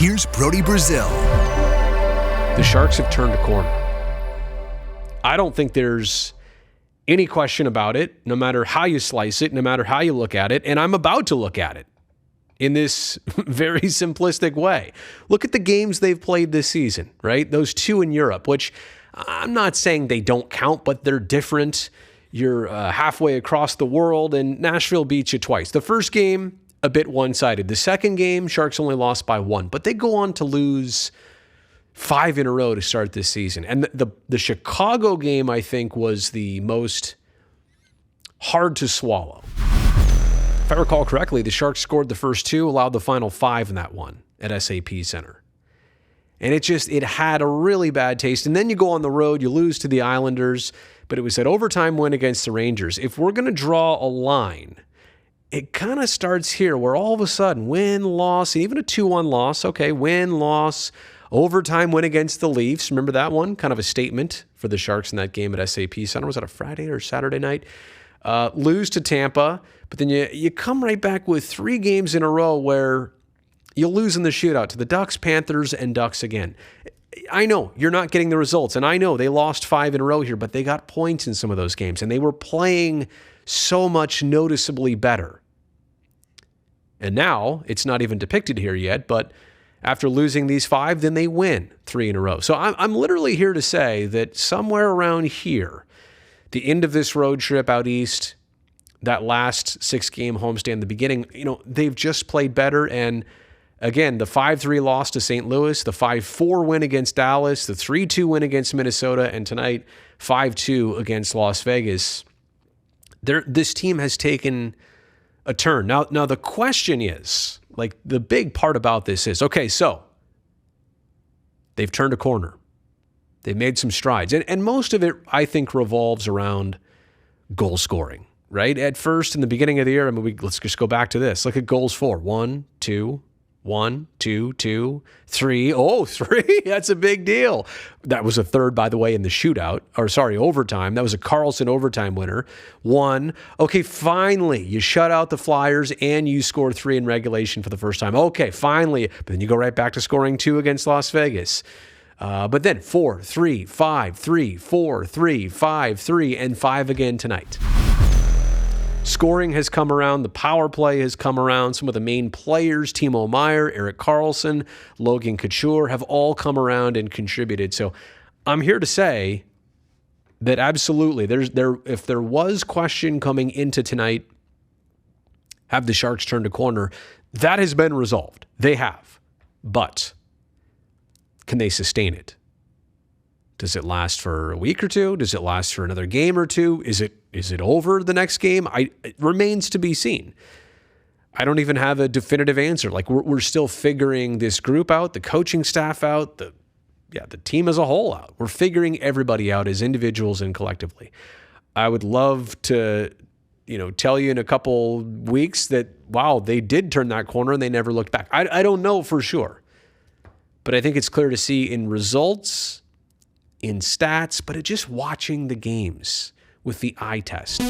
Here's Brody Brazil. The Sharks have turned a corner. I don't think there's any question about it, no matter how you slice it, no matter how you look at it, and I'm about to look at it in this very simplistic way. Look at the games they've played this season, right? Those two in Europe, which I'm not saying they don't count, but they're different. You're halfway across the world, and Nashville beats you twice. The first game, a bit one-sided. The second game, Sharks only lost by 1, but they go on to lose 5 in a row to start this season. And the Chicago game, I think, was the most hard to swallow. If I recall correctly, the Sharks scored the first 2, allowed the final 5 in that one at SAP Center. And it had a really bad taste. And then you go on the road, you lose to the Islanders, but it was an overtime win against the Rangers. If we're going to draw a line, it kind of starts here, where all of a sudden, win, loss, even a 2-1 loss, okay, win, loss, overtime win against the Leafs. Remember that one? Kind of a statement for the Sharks in that game at SAP Center. Was that a Friday or Saturday night? Lose to Tampa, but then you come right back with 3 games in a row where you'll lose in the shootout to the Ducks, Panthers, and Ducks again. I know you're not getting the results, and I know they lost 5 in a row here, but they got points in some of those games, and they were playing so much noticeably better. And now, it's not even depicted here yet, but after losing these 5, then they win 3 in a row. So I'm literally here to say that somewhere around here, the end of this road trip out east, that last 6-game homestand, the beginning, they've just played better. And again, the 5-3 loss to St. Louis, the 5-4 win against Dallas, the 3-2 win against Minnesota, and tonight, 5-2 against Las Vegas. This team has taken a turn. Now the question is, like, the big part about this is, okay, so they've turned a corner. They've made some strides. And most of it, I think, revolves around goal scoring, right? At first, in the beginning of the year, let's just go back to this. Look at goals for. 1, 2, 1, 2, 2, 3. Oh, 3. That's a big deal. That was a third, by the way, in the shootout. Overtime. That was a Karlsson overtime winner. 1. Okay, finally, you shut out the Flyers and you scored 3 in regulation for the first time. Okay, finally. But then you go right back to scoring 2 against Las Vegas. But then 4, 3, 5, 3, 4, 3, 5, 3, and 5 again tonight. Scoring has come around. The power play has come around. Some of the main players, Timo Meier, Erik Karlsson, Logan Couture, have all come around and contributed. So I'm here to say that absolutely, if there was question coming into tonight, have the Sharks turned a corner? That has been resolved. They have. But can they sustain it? Does it last for a week or 2? Does it last for another game or 2? Is it over the next game? It remains to be seen. I don't even have a definitive answer. Like, we're still figuring this group out, the coaching staff out, the team as a whole out. We're figuring everybody out as individuals and collectively. I would love to, tell you in a couple weeks that, wow, they did turn that corner and they never looked back. I don't know for sure. But I think it's clear to see in results, in stats, but just watching the games with the eye test.